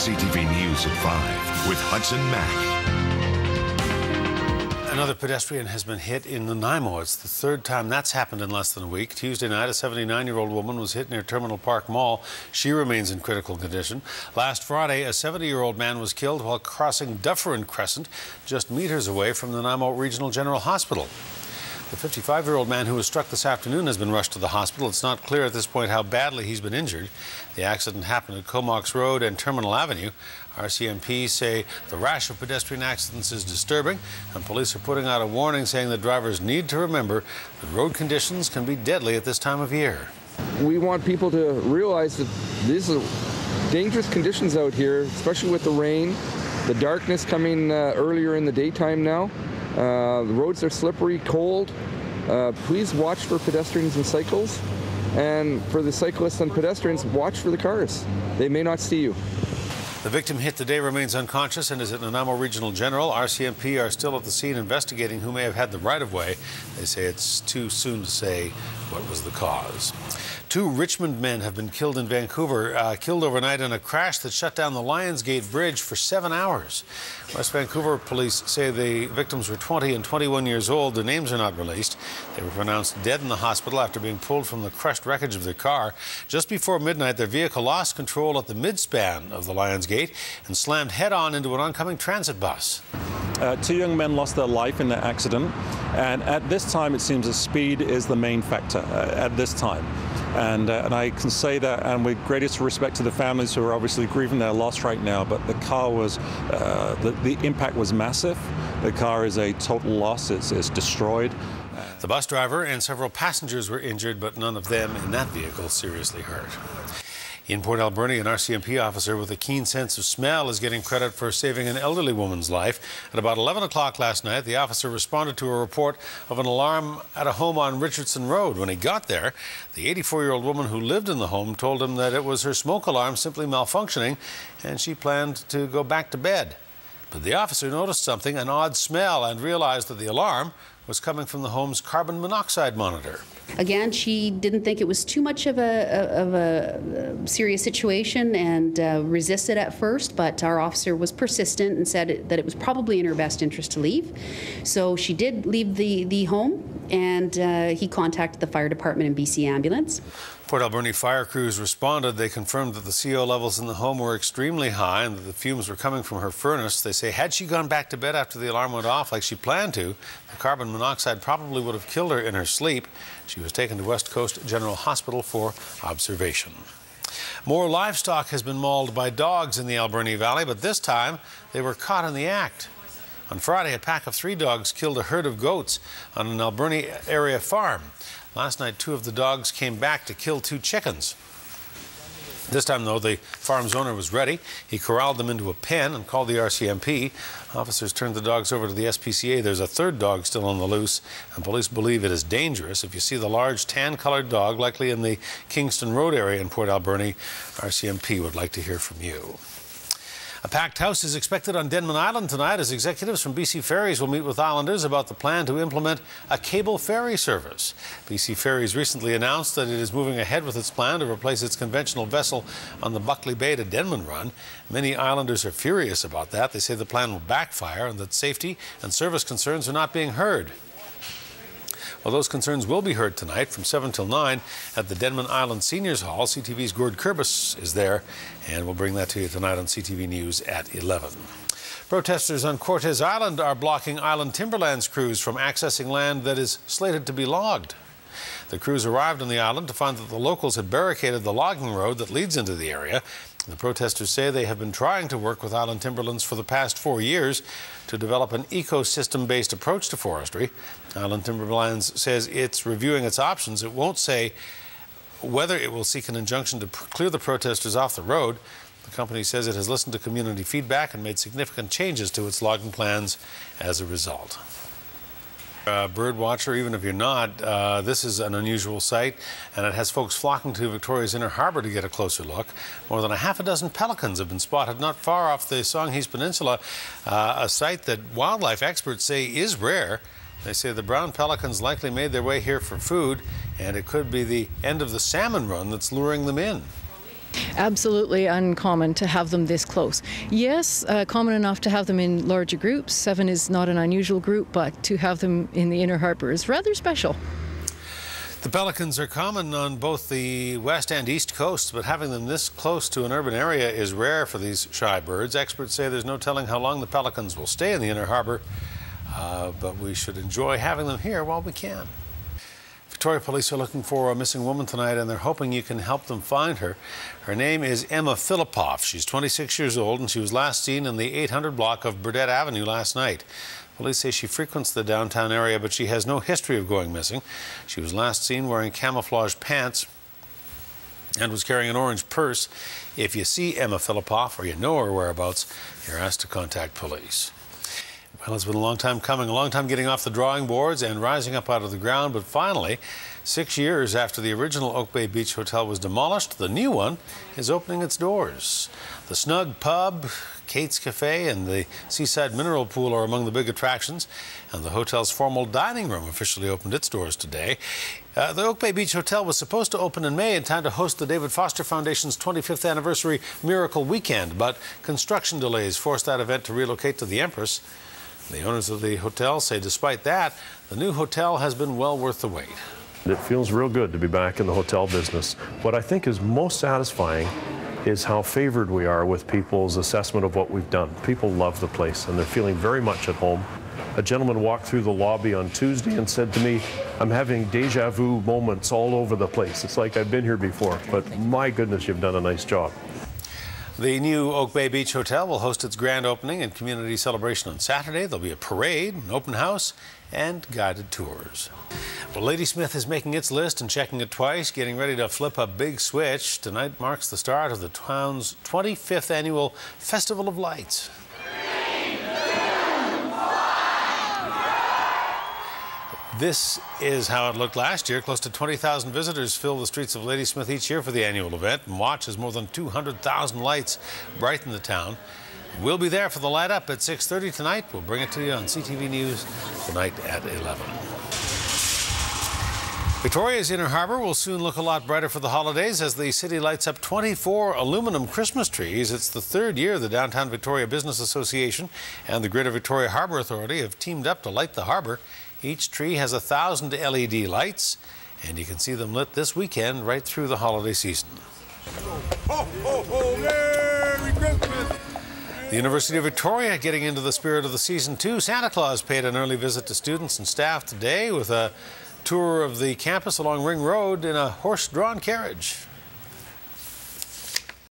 CTV News at 5 with Hudson Mack. Another pedestrian has been hit in Nanaimo. It's the third time that's happened in less than a week. Tuesday night, a 79-year-old woman was hit near Terminal Park Mall. She remains in critical condition. Last Friday, a 70-year-old man was killed while crossing Dufferin Crescent, just meters away from the Nanaimo Regional General Hospital. The 55-year-old man who was struck this afternoon has been rushed to the hospital. It's not clear at this point how badly he's been injured. The accident happened at Comox Road and Terminal Avenue. RCMP say the rash of pedestrian accidents is disturbing, and police are putting out a warning saying that drivers need to remember that road conditions can be deadly at this time of year. We want people to realize that these are dangerous conditions out here, especially with the rain, the darkness coming earlier in the daytime now. The roads are slippery, cold. Please watch for pedestrians and cycles. And for the cyclists and pedestrians, watch for the cars. They may not see you. The victim hit today remains unconscious and is at Nanaimo Regional General. RCMP are still at the scene investigating who may have had the right-of-way. They say it's too soon to say what was the cause. 2 Richmond men have been killed in Vancouver, killed overnight in a crash that shut down the Lionsgate Bridge for 7 hours. West Vancouver police say the victims were 20 and 21 years old. Their names are not released. They were pronounced dead in the hospital after being pulled from the crushed wreckage of their car. Just before midnight, their vehicle lost control at the midspan of the Lionsgate and slammed head-on into an oncoming transit bus. 2 young men lost their life in the accident, and at this time it seems that speed is the main factor at this time. And I can say that, and with greatest respect to the families who are obviously grieving their loss right now, but the car was, the impact was massive. The car is a total loss, it's destroyed. The bus driver and several passengers were injured, but none of them in that vehicle seriously hurt. In Port Alberni, an RCMP officer with a keen sense of smell is getting credit for saving an elderly woman's life. At about 11 o'clock last night, the officer responded to a report of an alarm at a home on Richardson Road. When he got there, the 84-year-old woman who lived in the home told him that it was her smoke alarm simply malfunctioning, and she planned to go back to bed. But the officer noticed something, an odd smell, and realized that the alarm was coming from the home's carbon monoxide monitor. Again, she didn't think it was too much of a serious situation and resisted at first, but our officer was persistent and said that it was probably in her best interest to leave. So she did leave the home, and he contacted the fire department and BC Ambulance. Port Alberni fire crews responded. They confirmed that the CO levels in the home were extremely high and that the fumes were coming from her furnace. They say had she gone back to bed after the alarm went off like she planned to, the carbon monoxide probably would have killed her in her sleep. She was taken to West Coast General Hospital for observation. More livestock has been mauled by dogs in the Alberni Valley, but this time they were caught in the act. On Friday, a pack of 3 dogs killed a herd of goats on an Alberni area farm. Last night, 2 of the dogs came back to kill 2 chickens. This time, though, the farm's owner was ready. He corralled them into a pen and called the RCMP. Officers turned the dogs over to the SPCA. There's a 3rd dog still on the loose, and police believe it is dangerous. If you see the large tan-colored dog, likely in the Kingston Road area in Port Alberni, RCMP would like to hear from you. A packed house is expected on Denman Island tonight as executives from BC Ferries will meet with islanders about the plan to implement a cable ferry service. BC Ferries recently announced that it is moving ahead with its plan to replace its conventional vessel on the Buckley Bay to Denman run. Many islanders are furious about that. They say the plan will backfire and that safety and service concerns are not being heard. Well, those concerns will be heard tonight from 7 till 9 at the Denman Island Seniors Hall. CTV's Gord Kurbis is there, and we'll bring that to you tonight on CTV News at 11. Protesters on Cortes Island are blocking Island Timberlands crews from accessing land that is slated to be logged. The crews arrived on the island to find that the locals had barricaded the logging road that leads into the area. The protesters say they have been trying to work with Island Timberlands for the past 4 years to develop an ecosystem-based approach to forestry. Island Timberlands says it's reviewing its options. It won't say whether it will seek an injunction to clear the protesters off the road. The company says it has listened to community feedback and made significant changes to its logging plans as a result. Bird watcher, even if you're not, this is an unusual sight, and it has folks flocking to Victoria's Inner Harbour to get a closer look. More than 6 pelicans have been spotted not far off the Songhees Peninsula, a sight that wildlife experts say is rare. They say the brown pelicans likely made their way here for food, and it could be the end of the salmon run that's luring them in. Absolutely uncommon to have them this close. Yes, common enough to have them in larger groups. 7 is not an unusual group, but to have them in the inner harbor is rather special. The pelicans are common on both the west and east coasts, but having them this close to an urban area is rare for these shy birds. Experts say there's no telling how long the pelicans will stay in the inner harbor, but we should enjoy having them here while we can. Victoria Police are looking for a missing woman tonight, and they're hoping you can help them find her. Her name is Emma Filipoff. She's 26 years old, and she was last seen in the 800 block of Burdett Avenue last night. Police say she frequents the downtown area, but she has no history of going missing. She was last seen wearing camouflage pants and was carrying an orange purse. If you see Emma Filipoff or you know her whereabouts, you're asked to contact police. Well, it's been a long time coming, a long time getting off the drawing boards and rising up out of the ground, but finally, 6 years after the original Oak Bay Beach Hotel was demolished, the new one is opening its doors. The snug pub, Kate's Cafe, and the seaside mineral pool are among the big attractions, and the hotel's formal dining room officially opened its doors today. The Oak Bay Beach Hotel was supposed to open in May in time to host the David Foster Foundation's 25th anniversary Miracle Weekend, but construction delays forced that event to relocate to the Empress. The owners of the hotel say despite that, the new hotel has been well worth the wait. It feels real good to be back in the hotel business. What I think is most satisfying is how favored we are with people's assessment of what we've done. People love the place and they're feeling very much at home. A gentleman walked through the lobby on Tuesday and said to me, "I'm having deja vu moments all over the place. It's like I've been here before, but my goodness, you've done a nice job." The new Oak Bay Beach Hotel will host its grand opening and community celebration on Saturday. There'll be a parade, an open house, and guided tours. Well, Ladysmith is making its list and checking it twice, getting ready to flip a big switch. Tonight marks the start of the town's 25th annual Festival of Lights. This is how it looked last year. Close to 20,000 visitors fill the streets of Ladysmith each year for the annual event and watch as more than 200,000 lights brighten the town. We'll be there for the light up at 6:30 tonight. We'll bring it to you on CTV News tonight at 11. Victoria's Inner Harbor will soon look a lot brighter for the holidays as the city lights up 24 aluminum Christmas trees. It's the third year the Downtown Victoria Business Association and the Greater Victoria Harbor Authority have teamed up to light the harbor. Each tree has 1,000 LED lights, and you can see them lit this weekend right through the holiday season. Ho, ho, ho, Merry Christmas! The University of Victoria getting into the spirit of the season too. Santa Claus paid an early visit to students and staff today with a tour of the campus along Ring Road in a horse-drawn carriage.